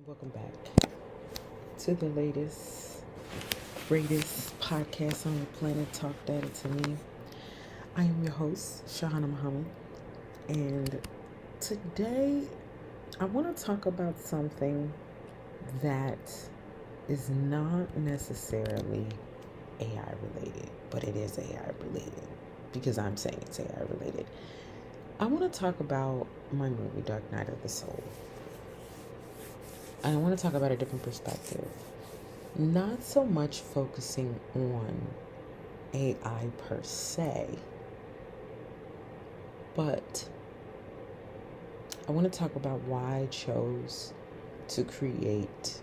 Welcome back to the latest, greatest podcast on the planet, Talk Data to Me. I am your host, Shahana Muhammad, and today I want to talk about something that is not necessarily AI related, but it is AI related because I'm saying it's AI related. I want to talk about my movie, Dark Knight of the Soul. I want to talk about a different perspective. Not so much focusing on AI per se, but I want to talk about why I chose to create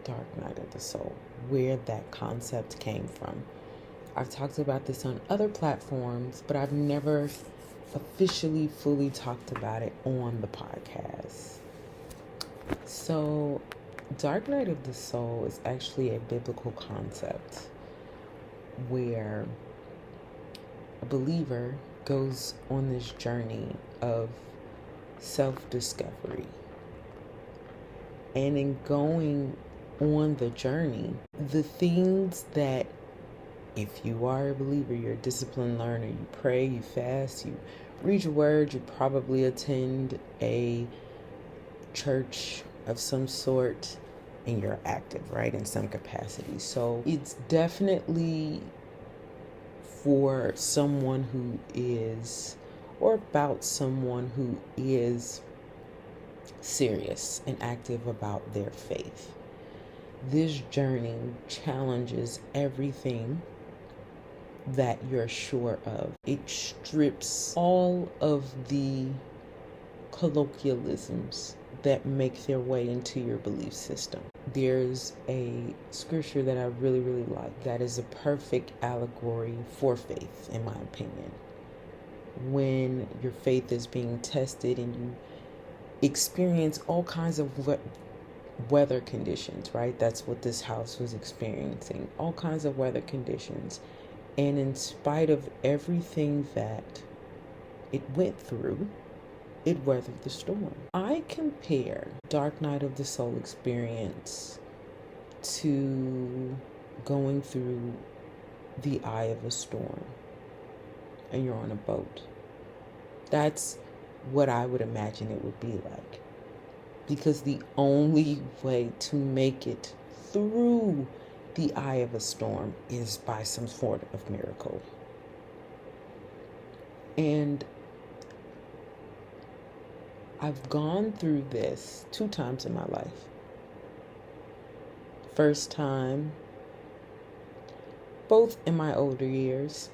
Dark Knight of the Soul, where that concept came from. I've talked about this on other platforms, but I've never officially fully talked about it on the podcast. So, Dark Night of the Soul is actually a biblical concept where a believer goes on this journey of self-discovery. And in going on the journey, the things that, if you are a believer, you're a disciplined learner, you pray, you fast, you read your word, you probably attend a church of some sort, and you're active, right, in some capacity. So it's definitely for someone who is, or about someone who is serious and active about their faith. This journey challenges everything that you're sure of. It strips all of the colloquialisms that make their way into your belief system. There's a scripture that I really like that is a perfect allegory for faith, in my opinion. When your faith is being tested and you experience all kinds of weather conditions, right? That's what this house was experiencing, all kinds of weather conditions. And in spite of everything that it went through, it weathered the storm. I compare Dark Night of the Soul experience to going through the eye of a storm and you're on a boat. That's what I would imagine it would be like. Because the only way to make it through the eye of a storm is by some sort of miracle. And I've gone through this 2 times in my life. First time, both in my older years,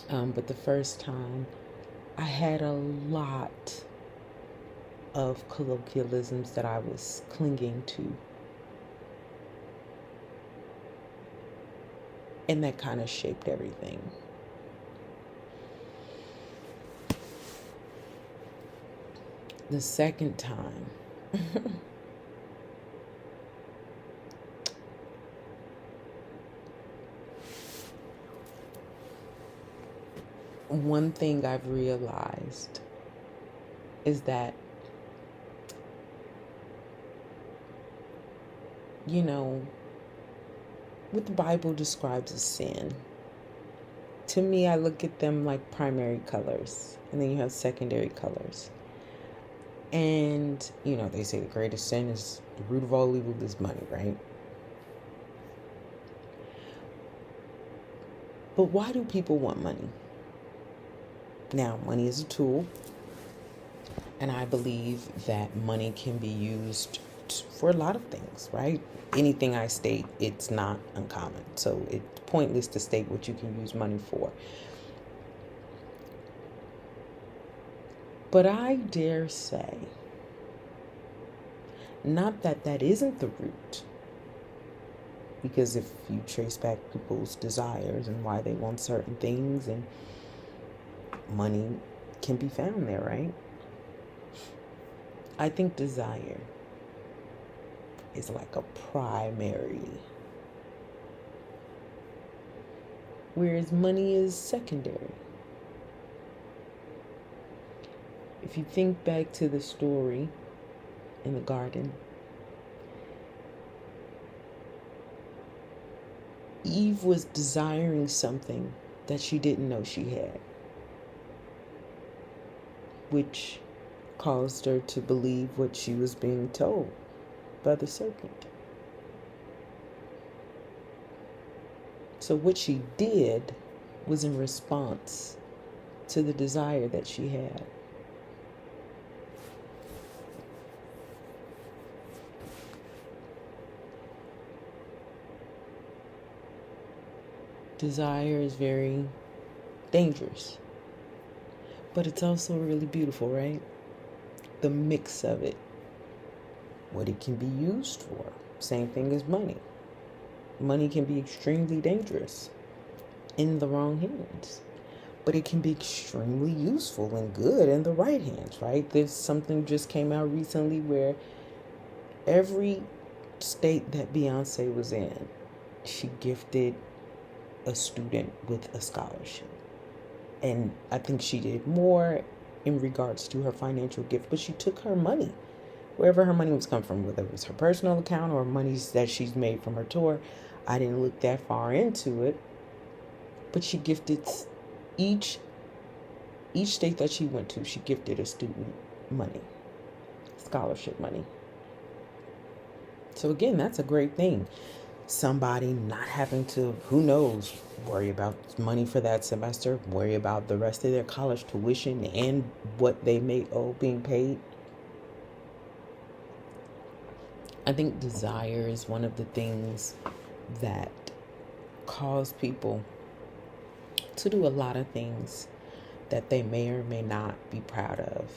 but the first time I had a lot of colloquialisms that I was clinging to. And that kind of shaped everything. The second time, one thing I've realized is that, what the Bible describes as sin, to me, I look at them like primary colors, and then you have secondary colors. And, they say the greatest sin is the root of all evil is money, right? But why do people want money? Now, money is a tool, and I believe that money can be used for a lot of things, right? Anything I state, it's not uncommon. So it's pointless to state what you can use money for. But I dare say, not that that isn't the root, because if you trace back people's desires and why they want certain things, and money can be found there, right? I think desire is like a primary, whereas money is secondary. If you think back to the story in the garden. Eve was desiring something that she didn't know she had, which caused her to believe what she was being told by the serpent. So what she did was in response to the desire that she had. Desire is very dangerous, but it's also really beautiful, right? The mix of it, what it can be used for. Same thing as money. Money can be extremely dangerous in the wrong hands, but it can be extremely useful and good in the right hands, right? There's something just came out recently where every state that Beyonce was in, she gifted a student with a scholarship. And I think she did more in regards to her financial gift, but she took her money, wherever her money was coming from, whether it was her personal account or monies that she's made from her tour. I didn't look that far into it, but she gifted each state that she went to, she gifted a student money, scholarship money. So again, that's a great thing. Somebody not having to, who knows, worry about money for that semester, worry about the rest of their college tuition and what they may owe being paid. I think desire is one of the things that cause people to do a lot of things that they may or may not be proud of.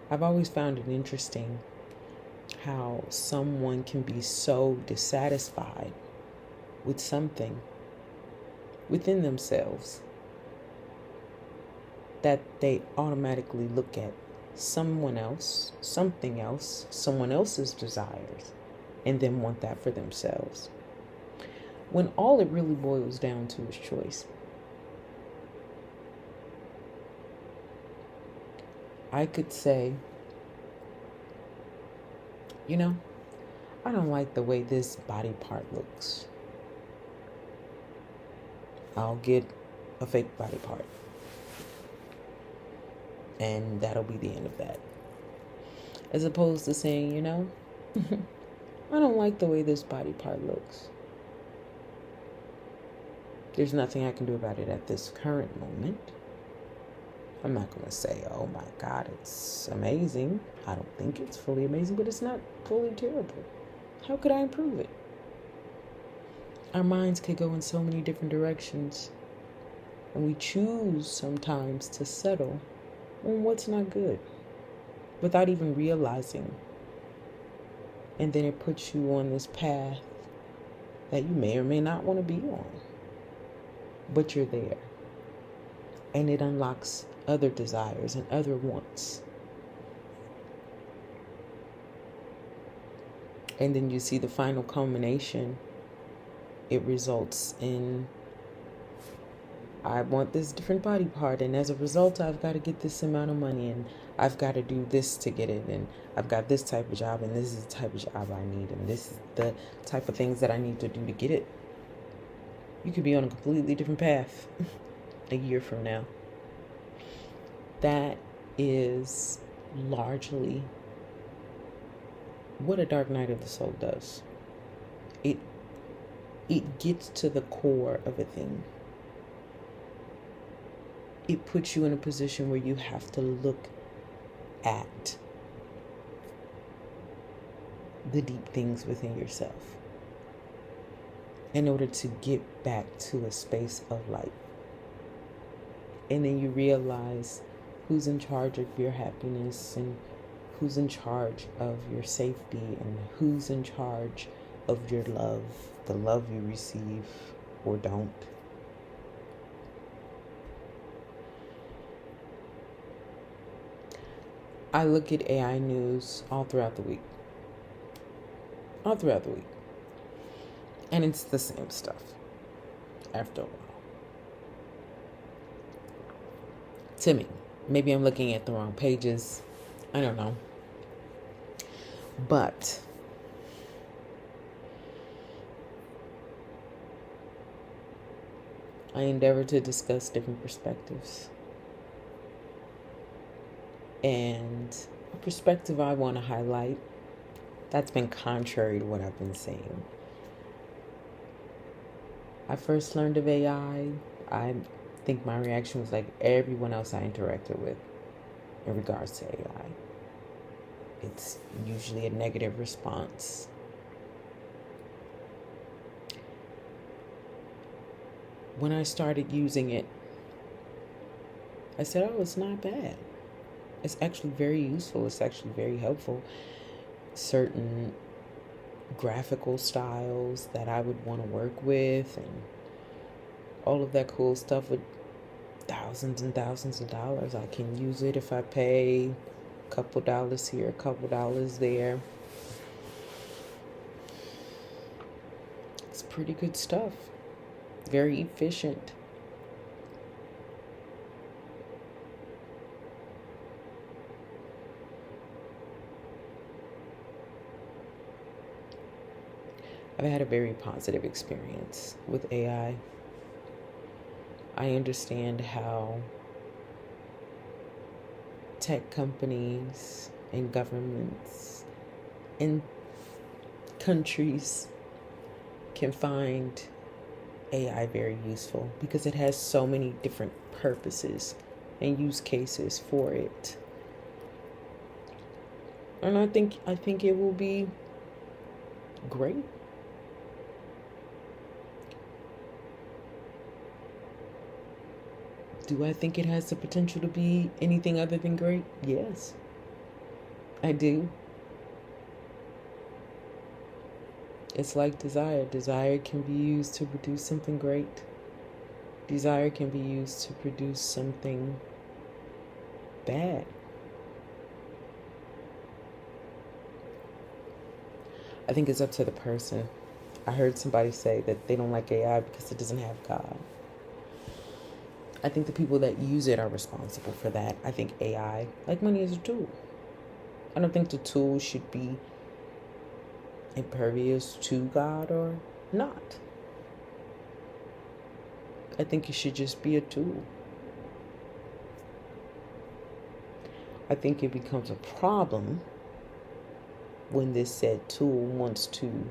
I've always found it interesting how someone can be so dissatisfied with something within themselves that they automatically look at someone else, something else, someone else's desires, and then want that for themselves. When all it really boils down to is choice. I could say, I don't like the way this body part looks. I'll get a fake body part. And that'll be the end of that. As opposed to saying, I don't like the way this body part looks. There's nothing I can do about it at this current moment. I'm not going to say, oh my God, it's amazing. I don't think it's fully amazing, but it's not fully terrible. How could I improve it? Our minds could go in so many different directions, and we choose sometimes to settle on what's not good without even realizing. And then it puts you on this path that you may or may not want to be on, but you're there. And it unlocks other desires and other wants. And then you see the final culmination. It results in, I want this different body part, and as a result, I've got to get this amount of money, and I've got to do this to get it, and I've got this type of job, and this is the type of job I need, and this is the type of things that I need to do to get it. You could be on a completely different path a year from now. That is largely what a dark night of the soul does. It gets to the core of a thing. It puts you in a position where you have to look at the deep things within yourself in order to get back to a space of light. And then you realize who's in charge of your happiness, and who's in charge of your safety, and who's in charge of your love, the love you receive or don't. I look at AI news all throughout the week. And it's the same stuff after a while. To me, Maybe I'm looking at the wrong pages. I don't know. But I endeavor to discuss different perspectives. And a perspective I want to highlight that's been contrary to what I've been saying. I first learned of AI. I think my reaction was like everyone else I interacted with in regards to AI. It's usually a negative response. When I started using it, I said, oh, it's not bad. It's actually very useful. It's actually very helpful. Certain graphical styles that I would want to work with and all of that cool stuff with thousands and thousands of dollars. I can use it if I pay a couple dollars here, a couple dollars there. It's pretty good stuff. Very efficient. I've had a very positive experience with AI. I understand how tech companies and governments and countries can find AI very useful because it has so many different purposes and use cases for it. And I think it will be great. Do I think it has the potential to be anything other than great? Yes, I do. It's like desire. Desire can be used to produce something great. Desire can be used to produce something bad. I think it's up to the person. I heard somebody say that they don't like AI because it doesn't have God. I think the people that use it are responsible for that. I think AI, like money, is a tool. I don't think the tool should be impervious to God or not. I think it should just be a tool. I think it becomes a problem when this said tool wants to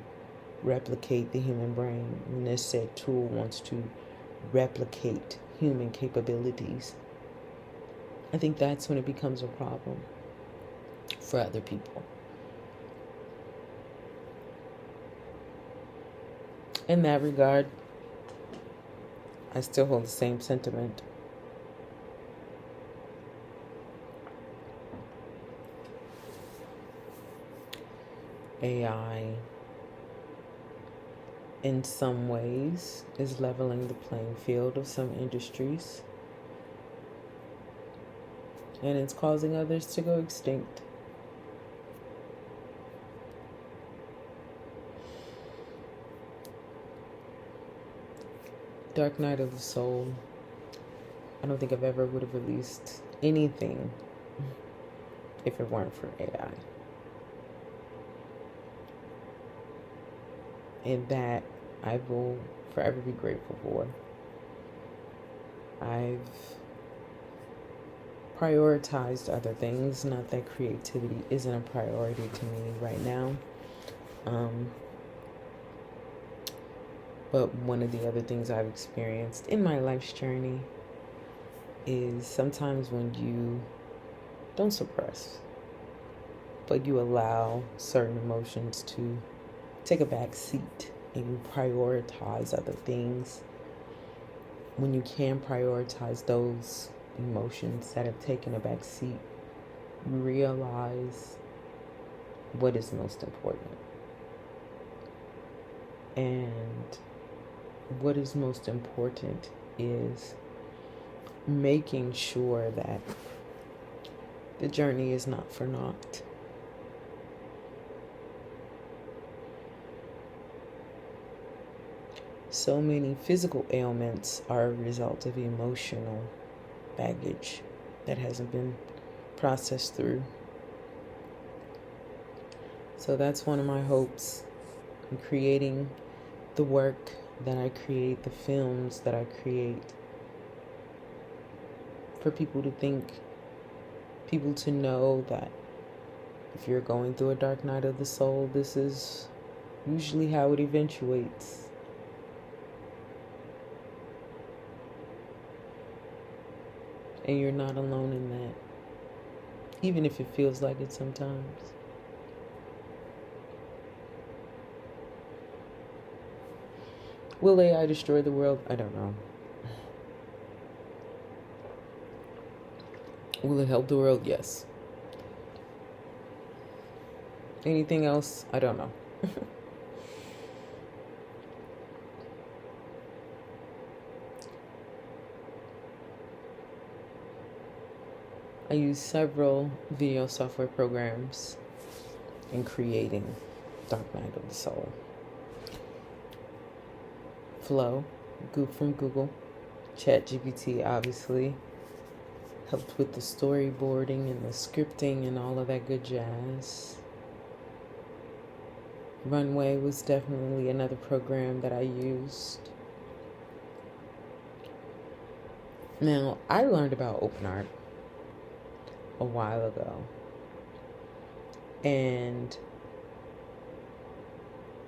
replicate the human brain, when this said tool wants to replicate human capabilities. I think that's when it becomes a problem for other people. In that regard, I still hold the same sentiment. AI, in some ways, is leveling the playing field of some industries, and it's causing others to go extinct. Dark Night of the Soul. I don't think I've ever would have released anything if it weren't for AI. And that I will forever be grateful for. I've prioritized other things, not that creativity isn't a priority to me right now. But one of the other things I've experienced in my life's journey is sometimes when you don't suppress, but you allow certain emotions to take a back seat and you prioritize other things. When you can prioritize those emotions that have taken a back seat, you realize what is most important. And what is most important is making sure that the journey is not for naught. So many physical ailments are a result of emotional baggage that hasn't been processed through. So that's one of my hopes in creating the work that I create, the films that I create, for people to think, people to know that if you're going through a dark night of the soul, this is usually how it eventuates. And you're not alone in that, even if it feels like it sometimes. Will AI destroy the world? I don't know. Will it help the world? Yes. Anything else? I don't know. I use several video software programs in creating Dark Night of the Soul. Flow, from Google. ChatGPT obviously helped with the storyboarding and the scripting and all of that good jazz. Runway was definitely another program that I used. Now, I learned about OpenArt a while ago, and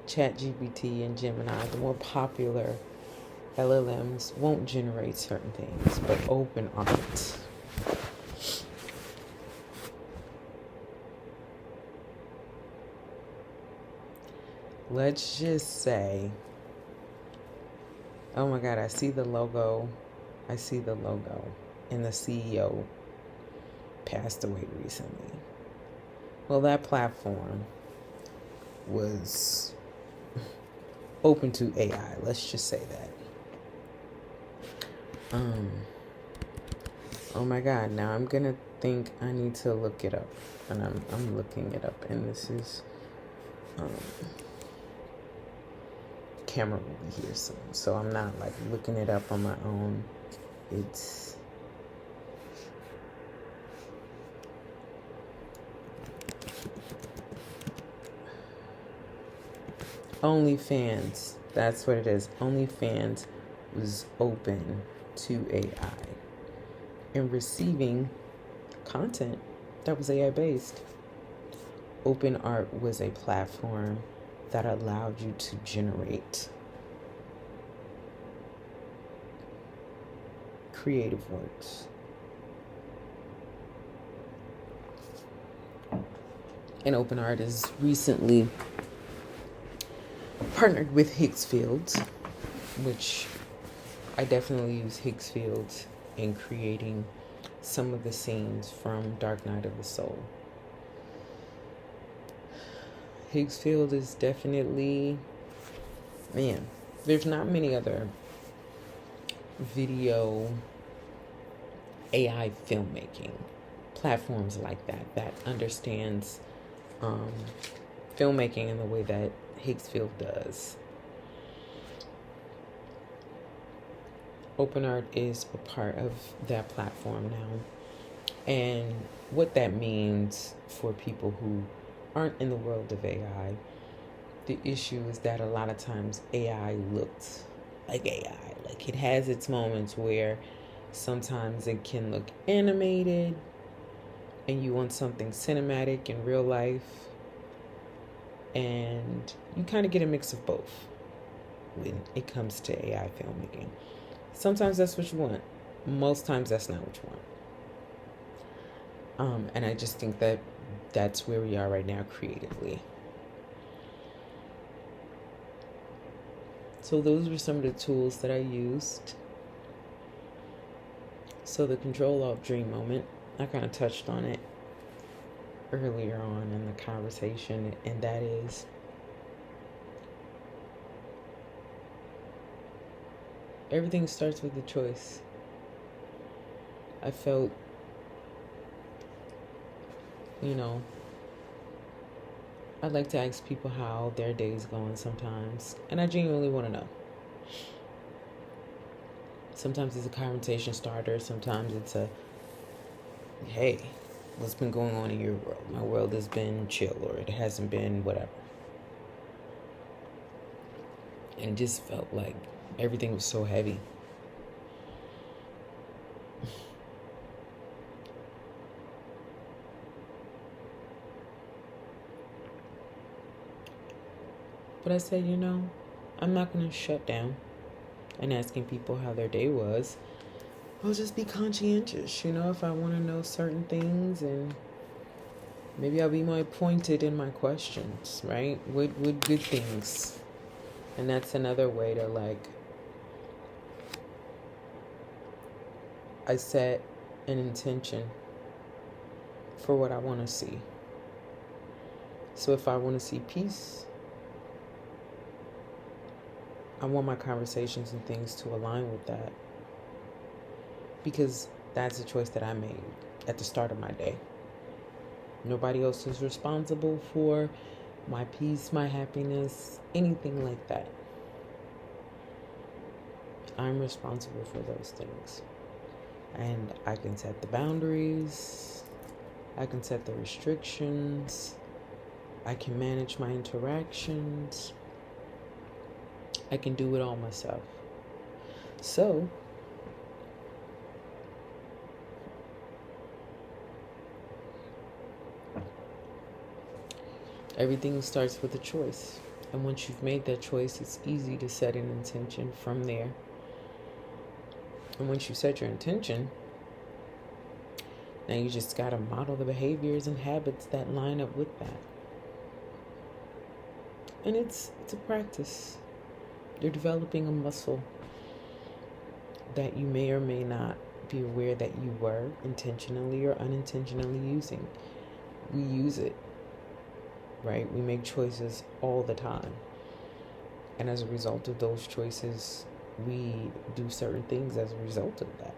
ChatGPT and Gemini, the more popular LLMs, won't generate certain things, but OpenArt, let's just say, oh my God, I see the logo, and the CEO passed away recently. Well, that platform was open to AI, let's just say that. Oh my God, now I'm gonna think I need to look it up, and I'm looking it up, and this is camera will be here soon, so I'm not like looking it up on my own. It's OnlyFans. That's what it is. OnlyFans was open to AI and receiving content that was AI based. OpenArt was a platform that allowed you to generate creative works. And OpenArt is recently partnered with Higgsfield, which I definitely use Higgsfield in creating some of the scenes from Dark Night of the Soul. Higgsfield is definitely, man, there's not many other video AI filmmaking platforms like that understands filmmaking in the way that Higgsfield does. OpenArt is a part of that platform now. And what that means for people who aren't in the world of AI, the issue is that a lot of times AI looks like AI. Like, it has its moments where sometimes it can look animated and you want something cinematic in real life, and you kind of get a mix of both when it comes to AI filmmaking. Sometimes that's what you want. Most times that's not what you want. And I just think that that's where we are right now creatively. So those were some of the tools that I used. So the Control-Alt-Dream moment, I kind of touched on it earlier on in the conversation, and that is everything starts with a choice. I felt, I'd like to ask people how their day's going sometimes, and I genuinely want to know. Sometimes it's a conversation starter, sometimes it's a hey, what's been going on in your world? My world has been chill, or it hasn't been whatever. And it just felt like everything was so heavy. But I said, I'm not going to shut down and asking people how their day was. I'll just be conscientious, if I want to know certain things, and maybe I'll be more pointed in my questions, right? With good things. And that's another way to I set an intention for what I want to see. So if I want to see peace, I want my conversations and things to align with that. Because that's a choice that I made at the start of my day. Nobody else is responsible for my peace, my happiness, anything like that. I'm responsible for those things. And I can set the boundaries. I can set the restrictions. I can manage my interactions. I can do it all myself. So, everything starts with a choice. And once you've made that choice, it's easy to set an intention from there. And once you set your intention, now you just got to model the behaviors and habits that line up with that. And it's a practice. You're developing a muscle that you may or may not be aware that you were intentionally or unintentionally using. We use it, right? We make choices all the time. And as a result of those choices, we do certain things as a result of that.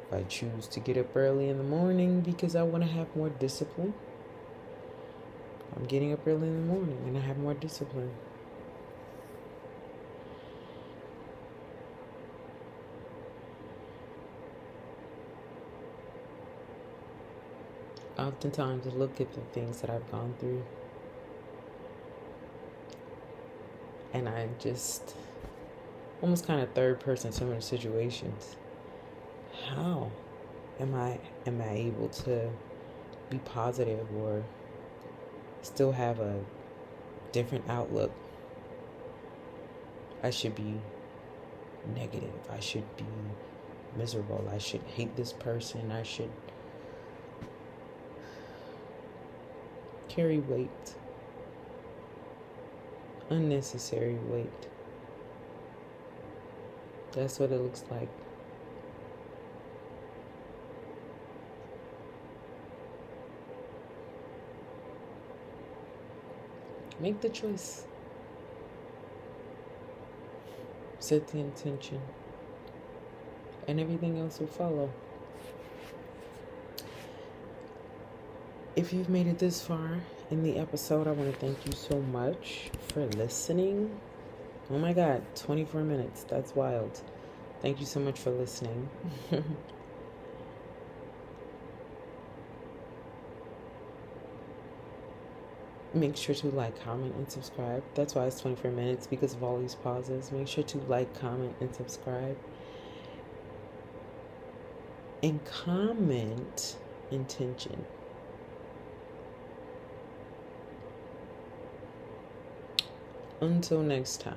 If I choose to get up early in the morning because I want to have more discipline, I'm getting up early in the morning and I have more discipline. Oftentimes I look at the things that I've gone through and I just almost kind of third person some of the situations. How am I able to be positive or still have a different outlook? I should be negative. I should be miserable. I should hate this person. I should carry weight. Unnecessary weight. That's what it looks like. Make the choice. Set the intention. And everything else will follow. If you've made it this far in the episode, I want to thank you so much for listening. Oh my God, 24 minutes. That's wild. Thank you so much for listening. Make sure to like, comment, and subscribe. That's why it's 24 minutes, because of all these pauses. Make sure to like, comment, and subscribe. And comment intention. Until next time.